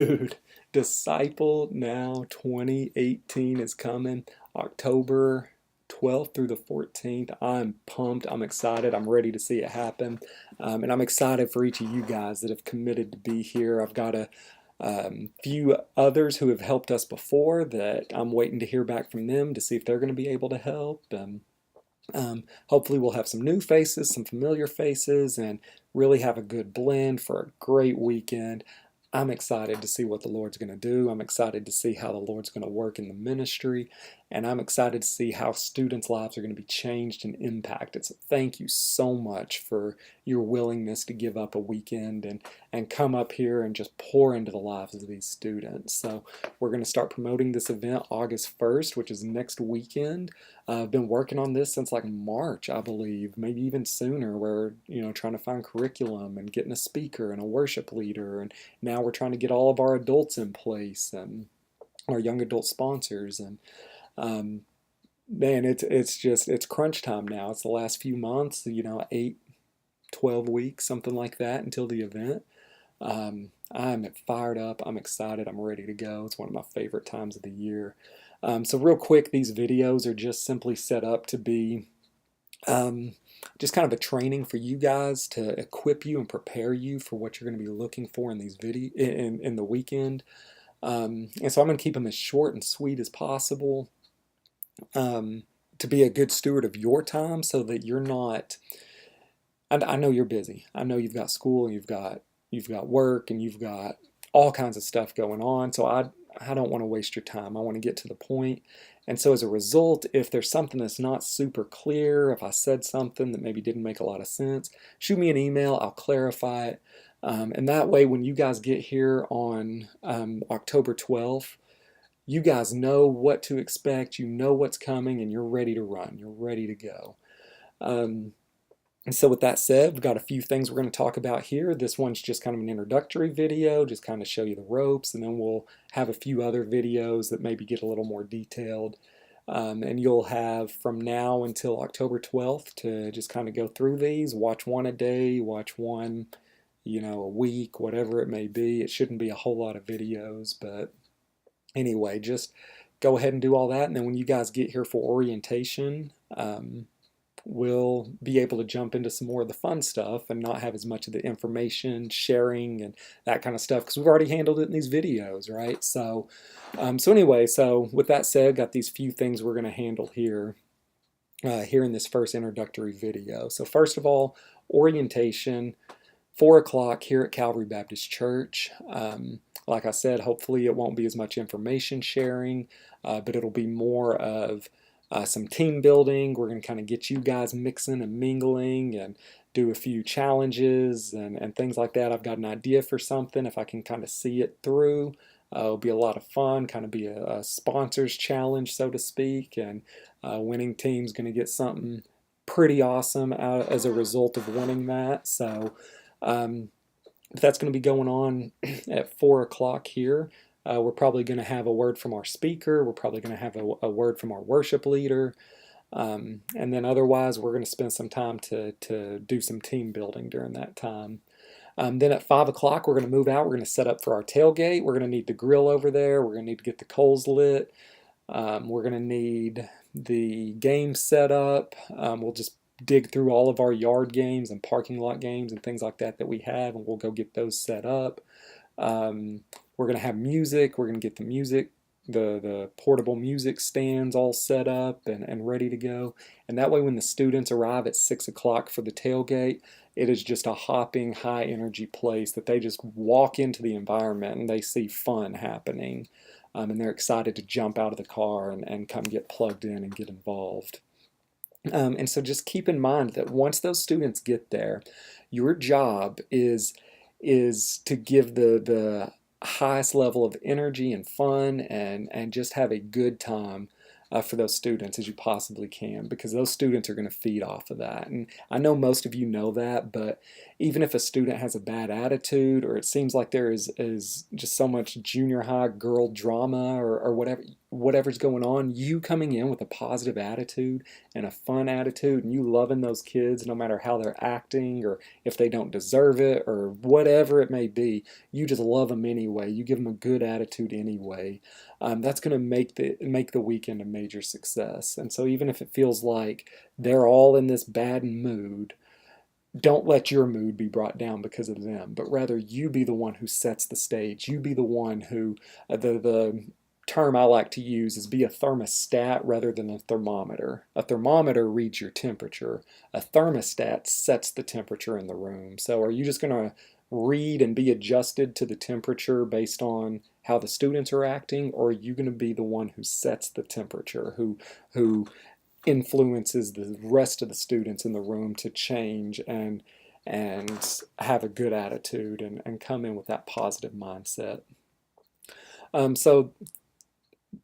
Dude, Disciple Now 2018 is coming October 12th through the 14th. I'm pumped. I'm excited. I'm ready to see it happen. And I'm excited for each of you guys that have committed to be here. I've got a few others who have helped us before that I'm waiting to hear back from them to see if they're going to be able to help. Hopefully, we'll have some new faces, some familiar faces, and really have a good blend for a great weekend. I'm excited to see what the Lord's going to do. I'm excited to see how the Lord's going to work in the ministry. And I'm excited to see how students' lives are going to be changed and impacted. So, thank you so much for your willingness to give up a weekend and come up here and just pour into the lives of these students. So, we're going to start promoting this event August 1st, which is next weekend. I've been working on this since like March, I believe, maybe even sooner. We're, trying to find curriculum and getting a speaker and a worship leader. And now we're trying to get all of our adults in place and our young adult sponsors. And um, man, it's crunch time now. It's the last few months, 8, 12 weeks, something like that until the event. I'm fired up. I'm excited. I'm ready to go. It's one of my favorite times of the year. So real quick, these videos are just simply set up to be um, just kind of a training for you guys to equip you and prepare you for what you're going to be looking for in these in the weekend. And so I'm going to keep them as short and sweet as possible um, to be a good steward of your time so that you're not. I know you're busy. I know you've got school, you've got work, and you've got all kinds of stuff going on. So I don't want to waste your time. I want to get to the point. And so as a result, if there's something that's not super clear, if I said something that maybe didn't make a lot of sense, shoot me an email. I'll clarify it. And that way, when you guys get here on October 12th, you guys know what to expect. You know what's coming, and you're ready to run. You're ready to go. Um, and so with that said, we've got a few things we're going to talk about here. This one's just kind of an introductory video, just kind of show you the ropes, and then we'll have a few other videos that maybe get a little more detailed. And you'll have from now until October 12th to just kind of go through these, watch one a day, watch one, a week, whatever it may be. It shouldn't be a whole lot of videos, but anyway, just go ahead and do all that. And then when you guys get here for orientation, we'll be able to jump into some more of the fun stuff and not have as much of the information sharing and that kind of stuff because we've already handled it in these videos, right? So anyway, so with that said, got these few things we're going to handle here in this first introductory video. So first of all, orientation, 4 o'clock here at Calvary Baptist Church. Like I said, hopefully it won't be as much information sharing, but it'll be more of some team building. We're going to kind of get you guys mixing and mingling and do a few challenges and things like that. I've got an idea for something. If I can kind of see it through, it'll be a lot of fun, kind of be a sponsors challenge, so to speak. And winning team's going to get something pretty awesome out as a result of winning that. So um, that's going to be going on at 4 o'clock here. We're probably going to have a word from our speaker. We're probably going to have a word from our worship leader. And then otherwise, we're going to spend some time to do some team building during that time. Then at 5 o'clock, we're going to move out. We're going to set up for our tailgate. We're going to need the grill over there. We're going to need to get the coals lit. We're going to need the game set up. We'll just dig through all of our yard games and parking lot games and things like that we have, and we'll go get those set up. We're going to have music. We're going to get the music, the portable music stands all set up and ready to go. And that way, when the students arrive at 6 o'clock for the tailgate, it is just a hopping, high energy place that they just walk into the environment and they see fun happening. And they're excited to jump out of the car and come get plugged in and get involved. And so just keep in mind that once those students get there, your job is to give the highest level of energy and fun and just have a good time for those students as you possibly can, because those students are going to feed off of that. And I know most of you know that, but even if a student has a bad attitude or it seems like there is just so much junior high girl drama or whatever, whatever's going on, you coming in with a positive attitude and a fun attitude, and you loving those kids no matter how they're acting or if they don't deserve it or whatever it may be, you just love them anyway. You give them a good attitude anyway. That's going to make the weekend a major success. And so even if it feels like they're all in this bad mood, don't let your mood be brought down because of them, but rather you be the one who sets the stage. You be the one who, the term I like to use is be a thermostat rather than a thermometer. A thermometer reads your temperature. A thermostat sets the temperature in the room. So are you just going to read and be adjusted to the temperature based on how the students are acting, or are you going to be the one who sets the temperature, who influences the rest of the students in the room to change and have a good attitude and come in with that positive mindset. So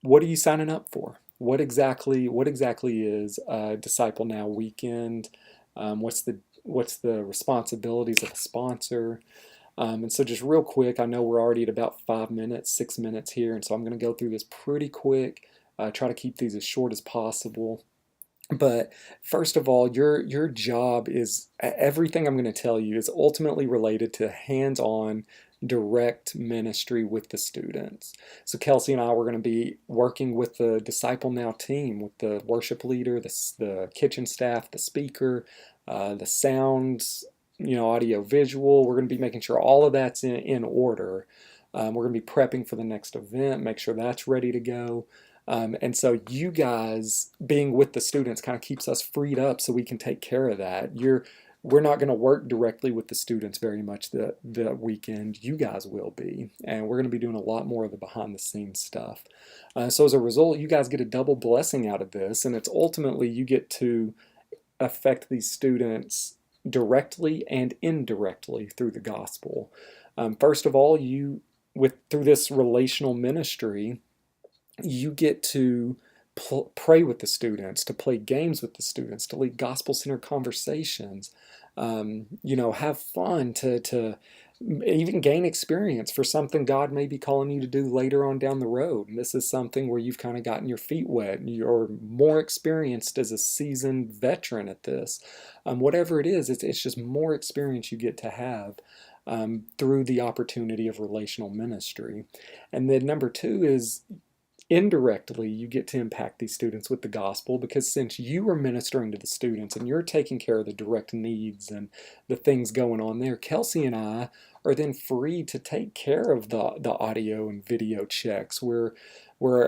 what are you signing up for? What exactly is Disciple Now weekend? What's the responsibilities of a sponsor? And so just real quick, I know we're already at about 5 minutes, 6 minutes here, and so I'm going to go through this pretty quick. Try to keep these as short as possible. But first of all, your job is everything I'm going to tell you is ultimately related to hands-on direct ministry with the students. So Kelsey and I were going to be working with the Disciple Now team, with the worship leader, the kitchen staff, the speaker, the sounds, audio visual. We're going to be making sure all of that's in order. We're going to be prepping for the next event, make sure that's ready to go. And so you guys being with the students kind of keeps us freed up so we can take care of that. We're not going to work directly with the students very much the weekend. You guys will be. And we're going to be doing a lot more of the behind the scenes stuff. So as a result, you guys get a double blessing out of this. And it's ultimately you get to affect these students directly and indirectly through the gospel. First of all, through this relational ministry, you get to pray with the students, to play games with the students, to lead gospel-centered conversations, have fun, to even gain experience for something God may be calling you to do later on down the road. And this is something where you've kind of gotten your feet wet and you're more experienced as a seasoned veteran at this. Whatever it is, it's just more experience you get to have through the opportunity of relational ministry. And then number two is indirectly, you get to impact these students with the gospel, because since you are ministering to the students and you're taking care of the direct needs and the things going on there, Kelsey and I are then free to take care of the audio and video checks. We're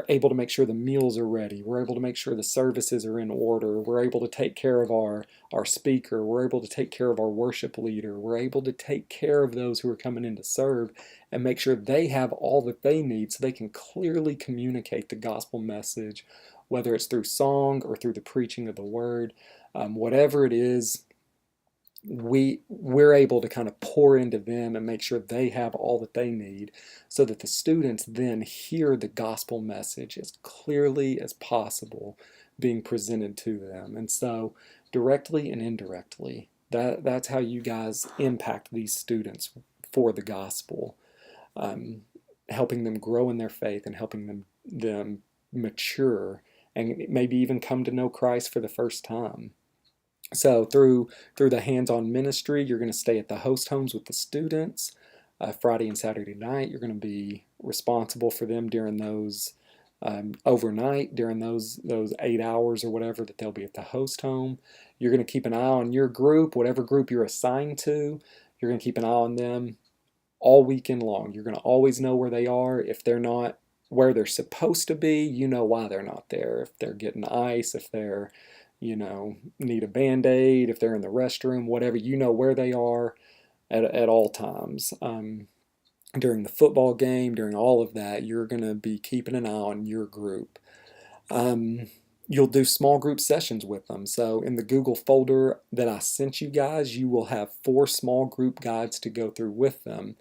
able to make sure the meals are ready. We're able to make sure the services are in order. We're able to take care of our speaker. We're able to take care of our worship leader. We're able to take care of those who are coming in to serve and make sure they have all that they need so they can clearly communicate the gospel message, whether it's through song or through the preaching of the word. Whatever it is, we're able to kind of pour into them and make sure they have all that they need so that the students then hear the gospel message as clearly as possible being presented to them. And so directly and indirectly, that's how you guys impact these students for the gospel, helping them grow in their faith and helping them mature and maybe even come to know Christ for the first time. So through the hands-on ministry, you're going to stay at the host homes with the students Friday and Saturday night. You're going to be responsible for them during those overnight, during those 8 hours or whatever that they'll be at the host home. You're going to keep an eye on your group, whatever group you're assigned to. You're going to keep an eye on them all weekend long. You're going to always know where they are. If they're not where they're supposed to be, you know why they're not there. If they're getting ice, if they're need a Band-Aid, if they're in the restroom, whatever, you know where they are at all times. During the football game, during all of that, you're going to be keeping an eye on your group. You'll do small group sessions with them. So in the Google folder that I sent you guys, you will have 4 small group guides to go through with them.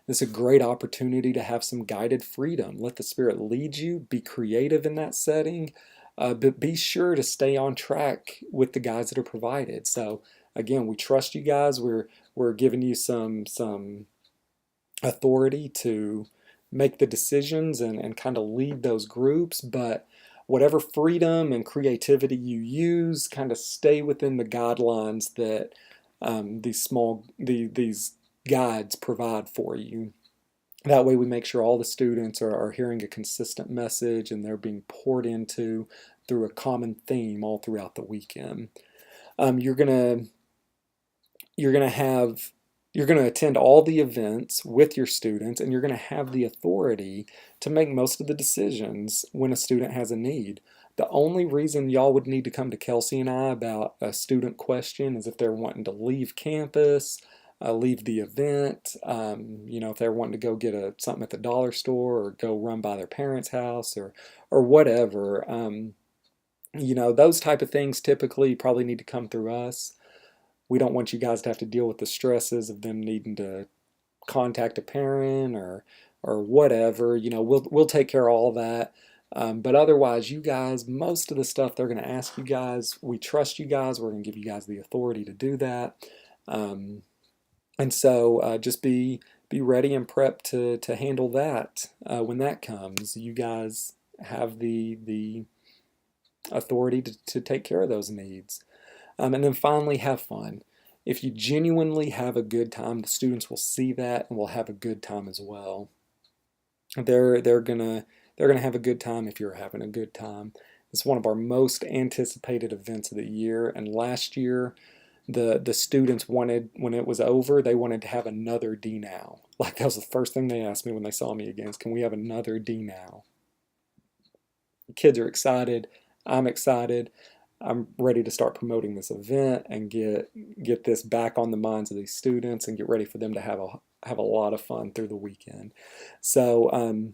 This is a great opportunity to have some guided freedom. Let the Spirit lead you. Be creative in that setting. But be sure to stay on track with the guides that are provided. So again, we trust you guys. We're giving you some authority to make the decisions and kind of lead those groups, but whatever freedom and creativity you use, kind of stay within the guidelines that these guides provide for you. That way we make sure all the students are hearing a consistent message and they're being poured into through a common theme all throughout the weekend. You're gonna attend all the events with your students, and you're gonna have the authority to make most of the decisions when a student has a need. The only reason y'all would need to come to Kelsey and I about a student question is if they're wanting to leave campus, leave the event, if they're wanting to go get something at the dollar store or go run by their parents' house or whatever. Those type of things typically probably need to come through us. We don't want you guys to have to deal with the stresses of them needing to contact a parent or whatever. We'll take care of all that. But otherwise, you guys, most of the stuff they're going to ask you guys, we trust you guys. We're going to give you guys the authority to do that. And so just be ready and prepped to handle that when that comes. You guys have the authority to take care of those needs. And then finally, have fun. If you genuinely have a good time, the students will see that and will have a good time as well. They're gonna have a good time if you're having a good time. It's one of our most anticipated events of the year. And last year, the students wanted, when it was over, they wanted to have another D Now. Like, that was the first thing they asked me when they saw me again, is, can we have another D Now? The kids are excited. I'm excited. I'm ready to start promoting this event and get this back on the minds of these students and get ready for them to have a lot of fun through the weekend. So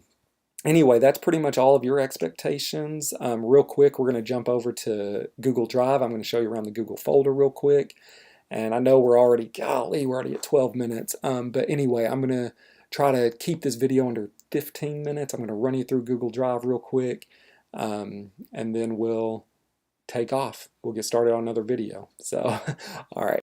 anyway, that's pretty much all of your expectations. Real quick, we're going to jump over to Google Drive. I'm going to show you around the Google folder real quick. And I know we're already at 12 minutes. But anyway, I'm going to try to keep this video under 15 minutes. I'm going to run you through Google Drive real quick. And then we'll take off. We'll get started on another video. So, all right.